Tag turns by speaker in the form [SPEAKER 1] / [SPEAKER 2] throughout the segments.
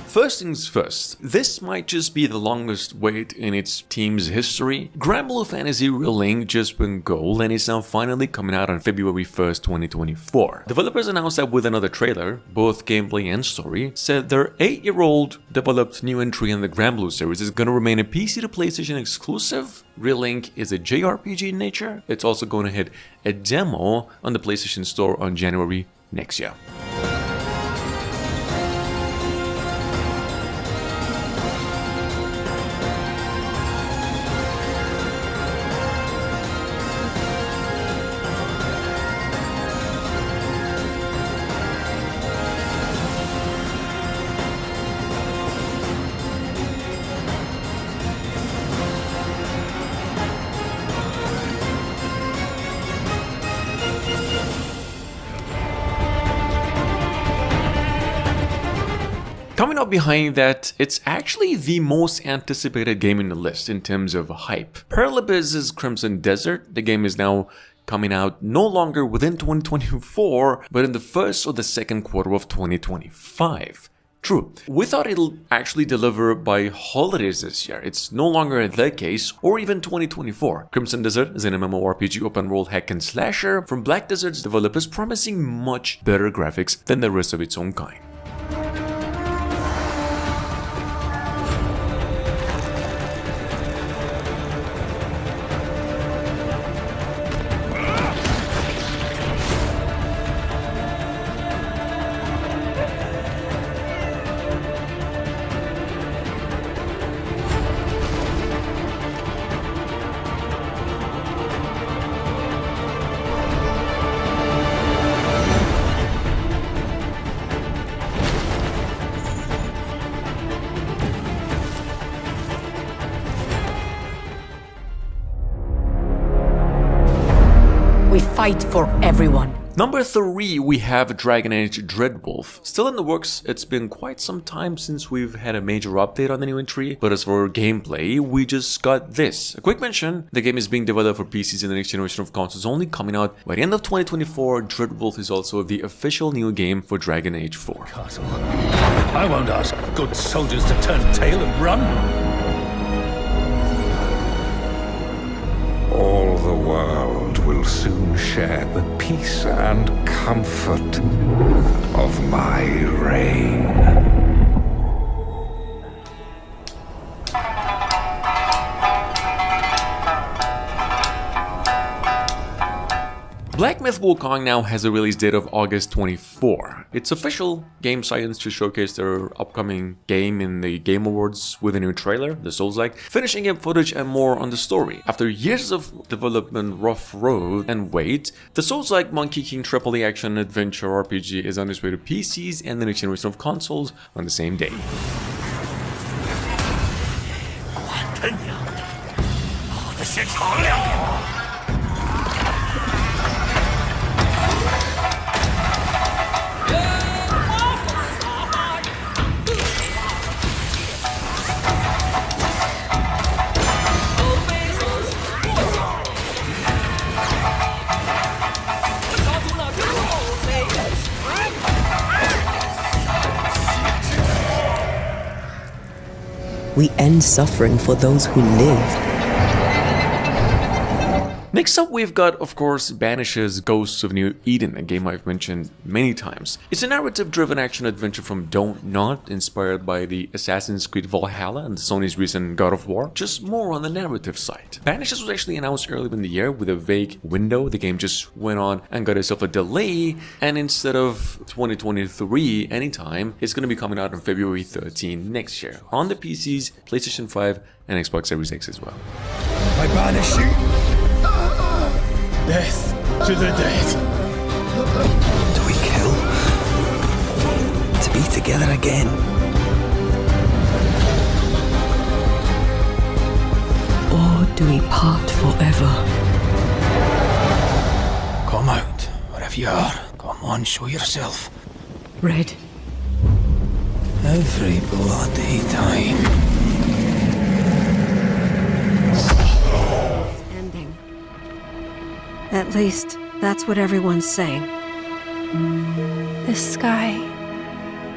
[SPEAKER 1] First things first, this might just be the longest wait in its team's history. Granblue Fantasy Relink just went gold and is now finally coming out on February 1st, 2024. Developers announced that with another trailer, both gameplay and story, said their 8-year-old developed new entry in the Granblue series is going to remain a PC to PlayStation exclusive. Relink is a JRPG in nature. It's also going to hit a demo on the PlayStation Store on January next year. Coming up behind that, it's actually the most anticipated game in the list in terms of hype. Paralabiz's Crimson Desert, the game is now coming out no longer within 2024, but in the first or the second quarter of 2025. True, we thought it'll actually deliver by holidays this year. It's no longer the case, or even 2024. Crimson Desert is an MMORPG open-world hack and slasher from Black Desert's developers, promising much better graphics than the rest of its own kind.
[SPEAKER 2] We fight for everyone.
[SPEAKER 1] Number 3, we have Dragon Age Dreadwolf. Still in the works, it's been quite some time since we've had a major update on the new entry, but as for gameplay, we just got this. A quick mention, the game is being developed for PCs in the next generation of consoles, only coming out by the end of 2024. Dreadwolf is also the official new game for Dragon Age 4.
[SPEAKER 3] Castle. I won't ask good soldiers to turn tail and run.
[SPEAKER 4] All the world will soon share the peace and comfort of my reign.
[SPEAKER 1] Black Myth Wukong now has a release date of August 24. It's official. Game Science to showcase their upcoming game in the Game Awards with a new trailer, the Souls-like, finishing game footage and more on the story. After years of development, rough road, and wait, the Souls-like Monkey King AAA action adventure RPG is on its way to PCs and the next generation of consoles on the same day.
[SPEAKER 5] We end suffering for those who live.
[SPEAKER 1] Next up, we've got, of course, Banish's Ghosts of New Eden, a game I've mentioned many times. It's a narrative-driven action-adventure from Don't Not, inspired by the Assassin's Creed Valhalla and Sony's recent God of War, just more on the narrative side. Banish's was actually announced earlier in the year with a vague window. The game just went on and got itself a delay, and instead of 2023 anytime, it's going to be coming out on February 13 next year, on the PCs, PlayStation 5, and Xbox Series X as well.
[SPEAKER 6] I banish you. Death to the dead.
[SPEAKER 7] Do we kill? To be together again.
[SPEAKER 5] Or do we part forever?
[SPEAKER 6] Come out, wherever you are. Come on, show yourself.
[SPEAKER 5] Red.
[SPEAKER 6] Every bloody time.
[SPEAKER 8] Ending. At least, that's what everyone's saying.
[SPEAKER 9] This sky,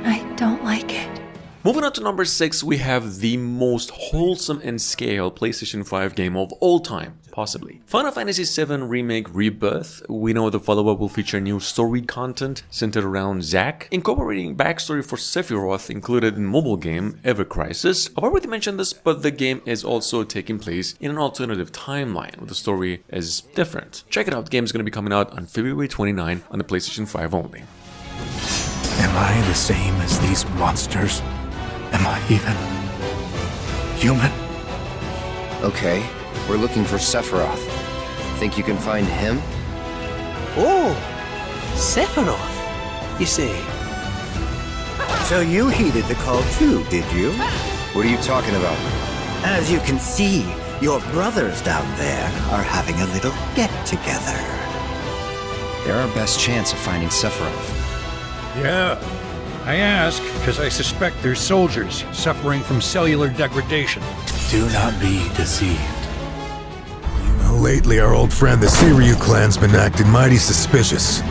[SPEAKER 9] I don't like it.
[SPEAKER 1] Moving on to number 6, we have the most wholesome in scale PlayStation 5 game of all time, possibly. Final Fantasy VII Remake Rebirth. We know the follow-up will feature new story content centered around Zack, incorporating backstory for Sephiroth included in mobile game Ever Crisis. I've already mentioned this, but the game is also taking place in an alternative timeline, where the story is different. Check it out, the game is going to be coming out on February 29 on the PlayStation 5 only.
[SPEAKER 6] Am I the same as these monsters? Am I even human?
[SPEAKER 9] Okay, we're looking for Sephiroth. Think you can find him?
[SPEAKER 7] Oh, Sephiroth, you say? So you heeded the call too, did you?
[SPEAKER 9] What are you talking about?
[SPEAKER 7] As you can see, your brothers down there are having a little get-together.
[SPEAKER 9] They're our best chance of finding Sephiroth.
[SPEAKER 3] Yeah. I ask because I suspect they're soldiers suffering from cellular degradation.
[SPEAKER 6] Do not be deceived.
[SPEAKER 10] Lately, our old friend the Siryu clan's been acting mighty suspicious.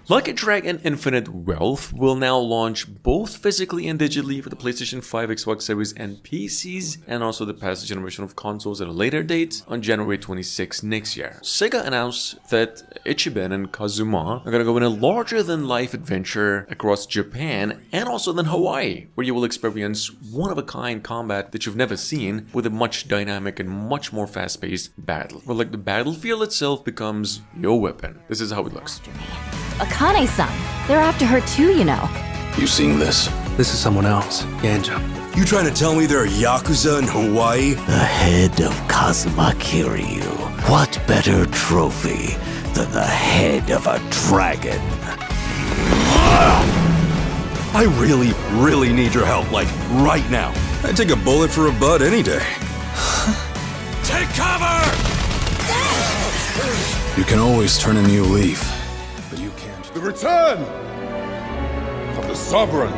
[SPEAKER 1] Like a Dragon Infinite Wealth will now launch both physically and digitally for the PlayStation 5, Xbox Series and PCs, and also the past generation of consoles at a later date on January 26 next year. Sega announced that Ichiban and Kazuma are gonna go in a larger-than-life adventure across Japan and also then Hawaii, where you will experience one-of-a-kind combat that you've never seen with a much dynamic and much more fast-paced battle, where like the battlefield itself becomes your weapon. This is how it looks.
[SPEAKER 11] Akane-san. They're after her too, you know.
[SPEAKER 6] You seen this? This is someone else. Ganja.
[SPEAKER 10] You trying to tell me there are Yakuza in Hawaii?
[SPEAKER 7] The head of Kazuma Kiryu. What better trophy than the head of a dragon?
[SPEAKER 10] I really need your help, like, right now. I'd take a bullet for a butt any day. Take cover!
[SPEAKER 6] You can always turn a new leaf.
[SPEAKER 10] The return of the Sovereign.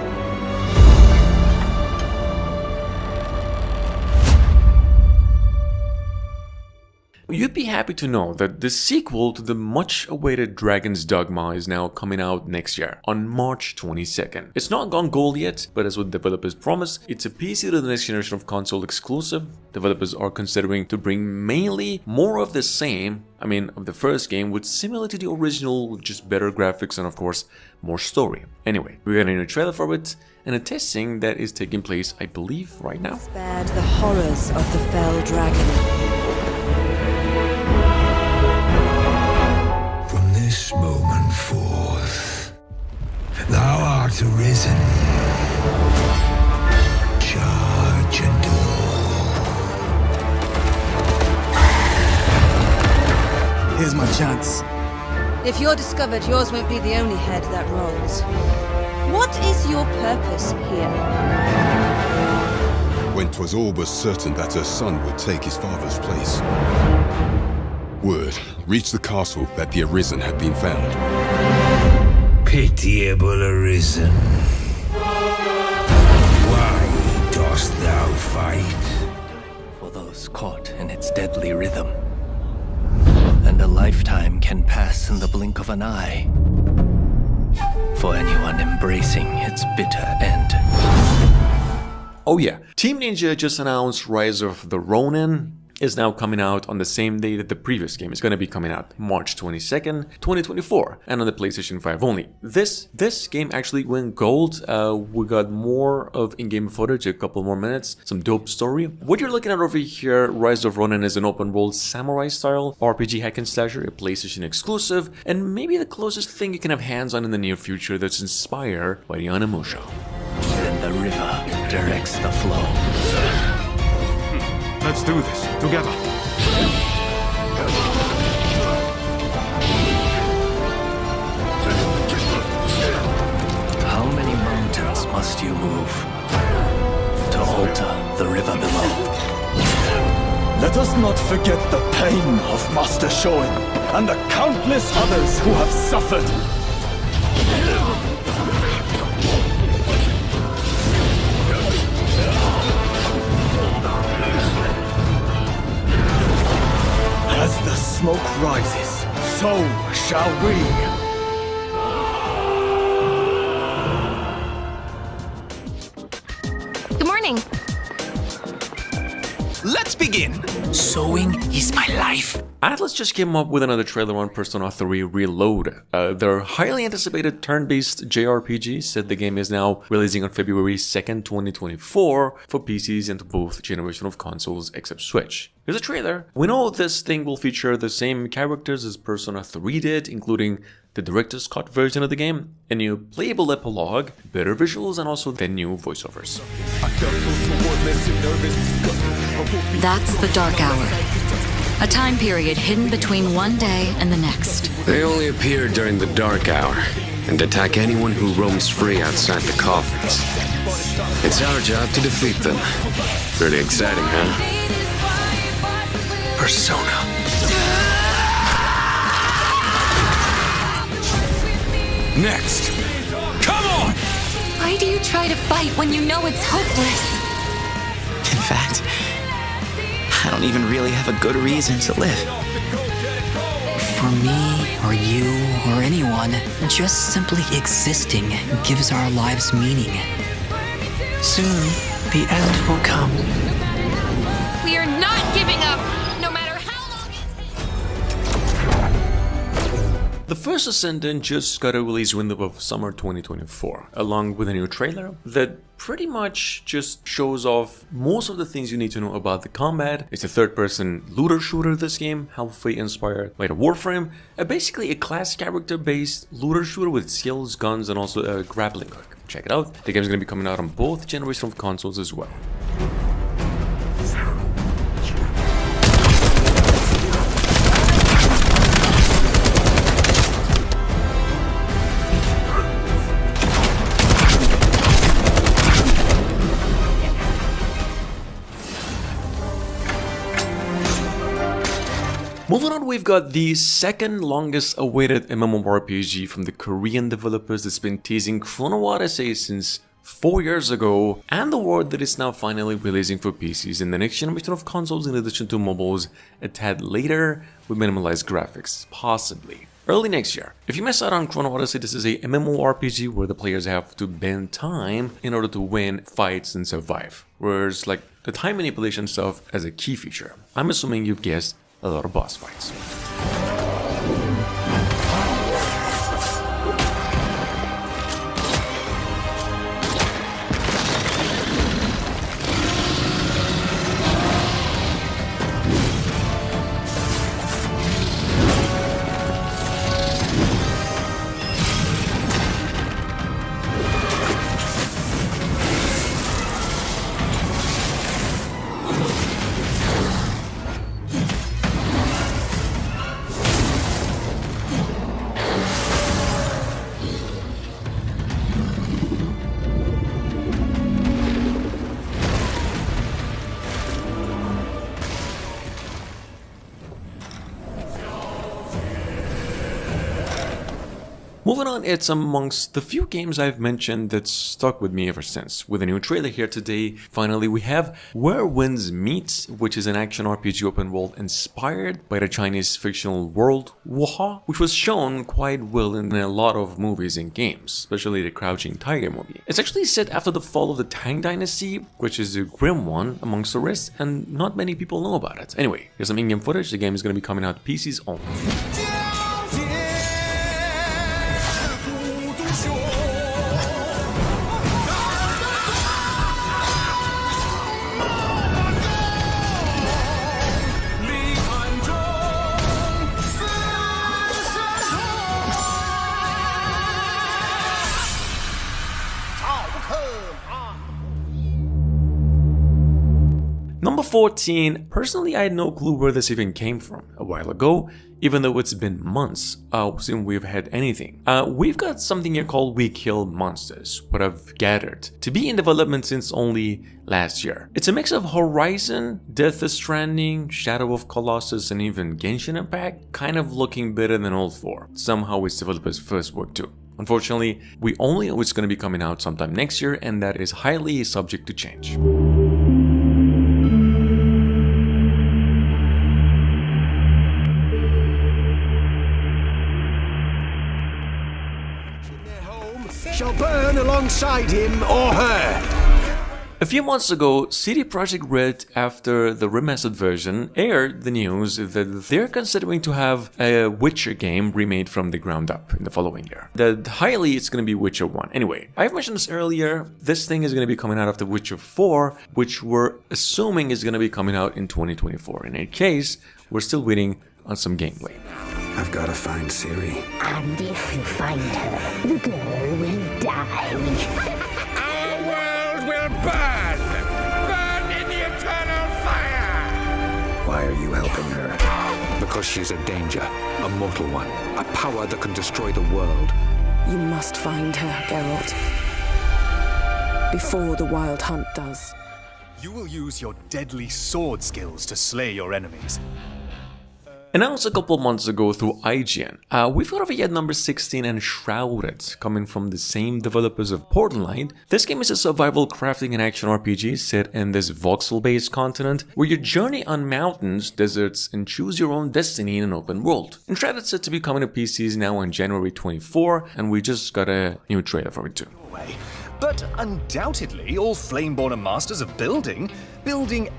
[SPEAKER 1] You'd be happy to know that the sequel to the much-awaited Dragon's Dogma is now coming out next year, on March 22nd. It's not gone gold yet, but as what developers promise, it's a PC to the next generation of console exclusive. Developers are considering to bring mainly more of the same, of the first game, with similar to the original, just better graphics and of course, more story. Anyway, we're getting a trailer for it, and a testing that is taking place, I believe, right now.
[SPEAKER 2] Spared the horrors of the fell dragon.
[SPEAKER 4] From this moment forth, thou art arisen. Charge and all.
[SPEAKER 7] Here's my chance.
[SPEAKER 8] If you're discovered, yours won't be the only head that rolls. What is your purpose here?
[SPEAKER 12] When 'twas all but certain that her son would take his father's place, word reached the castle that the Arisen had been found.
[SPEAKER 4] Pitiable Arisen, why dost thou fight?
[SPEAKER 7] For those caught in its deadly rhythm. And a lifetime can pass in the blink of an eye. For anyone embracing its bitter end.
[SPEAKER 1] Oh yeah, Team Ninja just announced Rise of the Ronin is now coming out on the same day that the previous game is going to be coming out, March 22nd, 2024, and on the PlayStation 5 only. This game actually went gold. We got more of in-game footage, a couple more minutes, some dope story. What you're looking at over here, Rise of Ronin, is an open-world samurai-style RPG hack and slasher, a PlayStation exclusive, and maybe the closest thing you can have hands on in the near future that's inspired by the Onimusha.
[SPEAKER 7] Then the river directs the flow.
[SPEAKER 10] Let's do this together.
[SPEAKER 7] How many mountains must you move to alter the river below?
[SPEAKER 13] Let us not forget the pain of Master Shoin and the countless others who have suffered. As the smoke rises, so shall we.
[SPEAKER 11] beginning.
[SPEAKER 6] Let's begin. Sewing is my life.
[SPEAKER 1] Atlus just came up with another trailer on Persona 3 Reload. Their highly anticipated turn-based JRPG said the game is now releasing on February 2nd, 2024 for PCs and both generation of consoles except Switch. Here's a trailer. We know this thing will feature the same characters as Persona 3 did, including the director's cut version of the game, a new playable epilogue, better visuals, and also the new voiceovers.
[SPEAKER 11] That's the Dark Hour. A time period hidden between one day and the next.
[SPEAKER 14] They only appear during the Dark Hour and attack anyone who roams free outside the coffins. It's our job to defeat them. Pretty exciting, huh?
[SPEAKER 6] Persona.
[SPEAKER 10] Next! Come on!
[SPEAKER 11] Why do you try to fight when you know it's hopeless?
[SPEAKER 6] In fact, I don't even really have a good reason to live.
[SPEAKER 15] For me, or you, or anyone, just simply existing gives our lives meaning. Soon, the end will come.
[SPEAKER 11] We are not giving up, no matter how long it takes.
[SPEAKER 1] The first Ascendant just got a release window of summer 2024, along with a new trailer that pretty much just shows off most of the things you need to know about the combat. It's a third-person looter shooter this game, heavily inspired by the Warframe, basically a class character-based looter shooter with skills, guns, and also a grappling hook. Check it out. The game's going to be coming out on both generations of consoles as well. Moving on, we've got the second longest awaited MMORPG from the Korean developers that's been teasing Chrono Odyssey since 4 years ago, and the word that is now finally releasing for PCs in the next generation of consoles in addition to mobiles a tad later with minimalized graphics, possibly early next year. If you miss out on Chrono Odyssey, this is a MMORPG where the players have to bend time in order to win fights and survive, whereas like the time manipulation stuff as a key feature. I'm assuming you've guessed a lot of boss fights. Moving on, it's amongst the few games I've mentioned that stuck with me ever since. With a new trailer here today, finally we have Where Winds Meet, which is an action RPG open world inspired by the Chinese fictional world Wuha, which was shown quite well in a lot of movies and games, especially the Crouching Tiger movie. It's actually set after the fall of the Tang Dynasty, which is a grim one amongst the rest, and not many people know about it. Anyway, here's some in-game footage. The game is going to be coming out PCs only. Number 14, personally I had no clue where this even came from a while ago, even though it's been months since we've had anything. We've got something here called We Kill Monsters, what I've gathered to be in development since only last year. It's a mix of Horizon, Death Stranding, Shadow of Colossus, and even Genshin Impact, kind of looking better than Old 4. Somehow its developers' first work too. Unfortunately, we only know it's going to be coming out sometime next year, and that is highly subject to change.
[SPEAKER 16] Shall burn alongside him or her.
[SPEAKER 1] A few months ago, CD Projekt Red, after the remastered version, aired the news that they're considering to have a Witcher game remade from the ground up in the following year. That highly it's going to be Witcher 1. Anyway, I've mentioned this earlier, this thing is going to be coming out after Witcher 4, which we're assuming is going to be coming out in 2024. In any case, we're still waiting on some gameplay.
[SPEAKER 6] I've got to find Ciri.
[SPEAKER 16] And if you find her, the girl will die.
[SPEAKER 4] Our world will burn! Burn in the eternal fire!
[SPEAKER 6] Why are you helping her?
[SPEAKER 17] Because she's a danger, a mortal one, a power that can destroy the world.
[SPEAKER 18] You must find her, Geralt. Before the Wild Hunt does.
[SPEAKER 19] You will use your deadly sword skills to slay your enemies.
[SPEAKER 1] Announced a couple months ago through IGN, we've got over yet number 16 and Shrouded, coming from the same developers of Borderline. This game is a survival crafting and action RPG set in this voxel-based continent where you journey on mountains, deserts, and choose your own destiny in an open world. And Shrouded's set to be coming to PCs now on January 24, and we just got a new trailer for it too.
[SPEAKER 19] But undoubtedly, all Flameborn are masters of building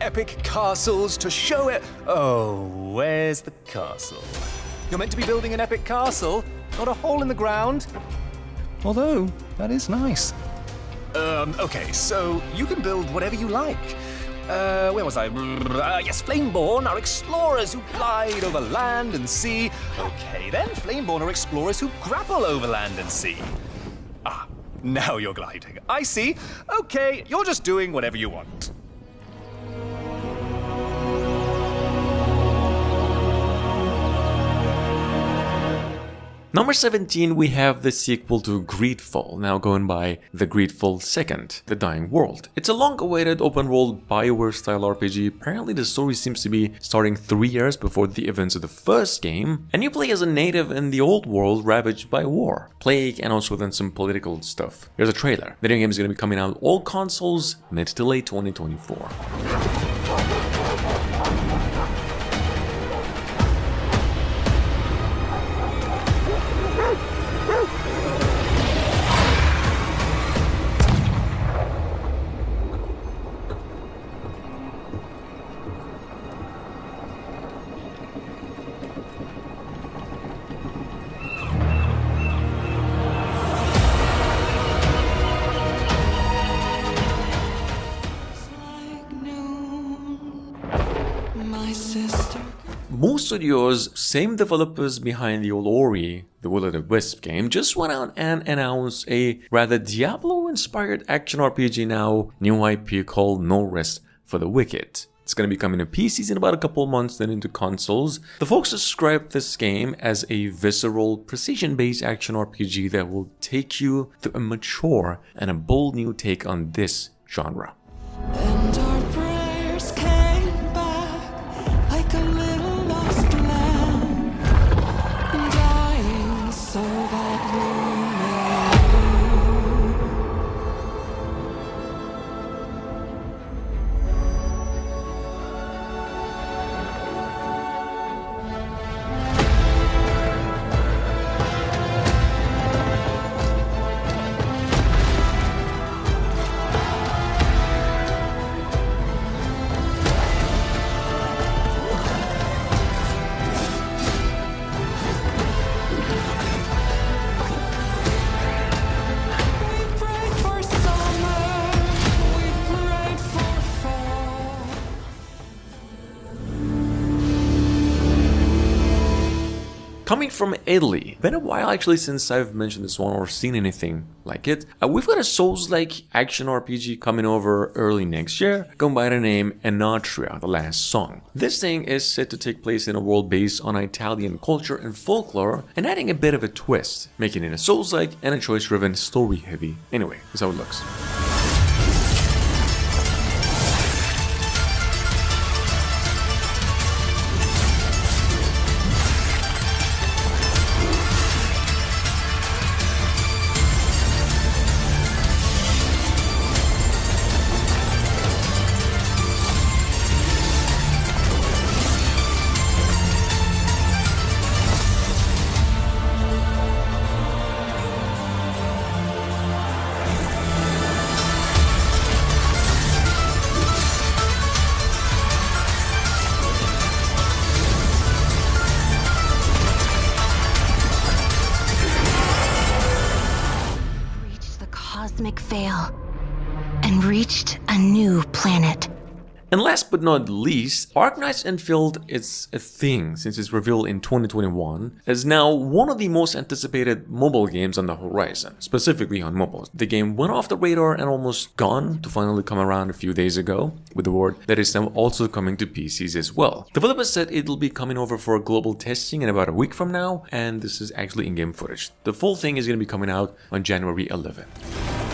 [SPEAKER 19] epic castles to show it. Oh, where's the castle? You're meant to be building an epic castle, not a hole in the ground. Although, that is nice. Okay, so you can build whatever you like. Where was I? Yes, Flameborn are explorers who glide over land and sea. Okay, then Flameborn are explorers who grapple over land and sea. Ah. Now you're gliding. I see. Okay, you're just doing whatever you want.
[SPEAKER 1] Number 17, we have the sequel to Greedfall, now going by The Greedfall 2nd, The Dying World. It's a long-awaited open-world BioWare-style RPG. Apparently the story seems to be starting 3 years before the events of the first game, and you play as a native in the old world ravaged by war, plague, and also then some political stuff. Here's a trailer. The video game is going to be coming out on all consoles mid to late 2024. Most studios, same developers behind the old Ori, the Will-o'-the-Wisp game, just went out and announced a rather Diablo-inspired action RPG now, new IP called No Rest for the Wicked. It's going to be coming to PCs in about a couple months, then into consoles. The folks describe this game as a visceral, precision-based action RPG that will take you through a mature and a bold new take on this genre.
[SPEAKER 20] And our prayers came back like a little lost lamb, dying so that we
[SPEAKER 1] Coming from Italy, been a while actually since I've mentioned this one or seen anything like it. We've got a Souls-like action RPG coming over early next year, going by the name Enatria, The Last Song. This thing is set to take place in a world based on Italian culture and folklore, and adding a bit of a twist, making it a Souls-like and a choice-driven, story-heavy. Anyway, here's how it looks.
[SPEAKER 16] sail and reached a new planet.
[SPEAKER 1] And last but not least, Arknight's Infield is a thing since its reveal in 2021, as now one of the most anticipated mobile games on the horizon, specifically on mobile. The game went off the radar and almost gone to finally come around a few days ago with the word that it's now also coming to PCs as well. Developers said it'll be coming over for global testing in about a week from now, and this is actually in-game footage. The full thing is going to be coming out on January 11th.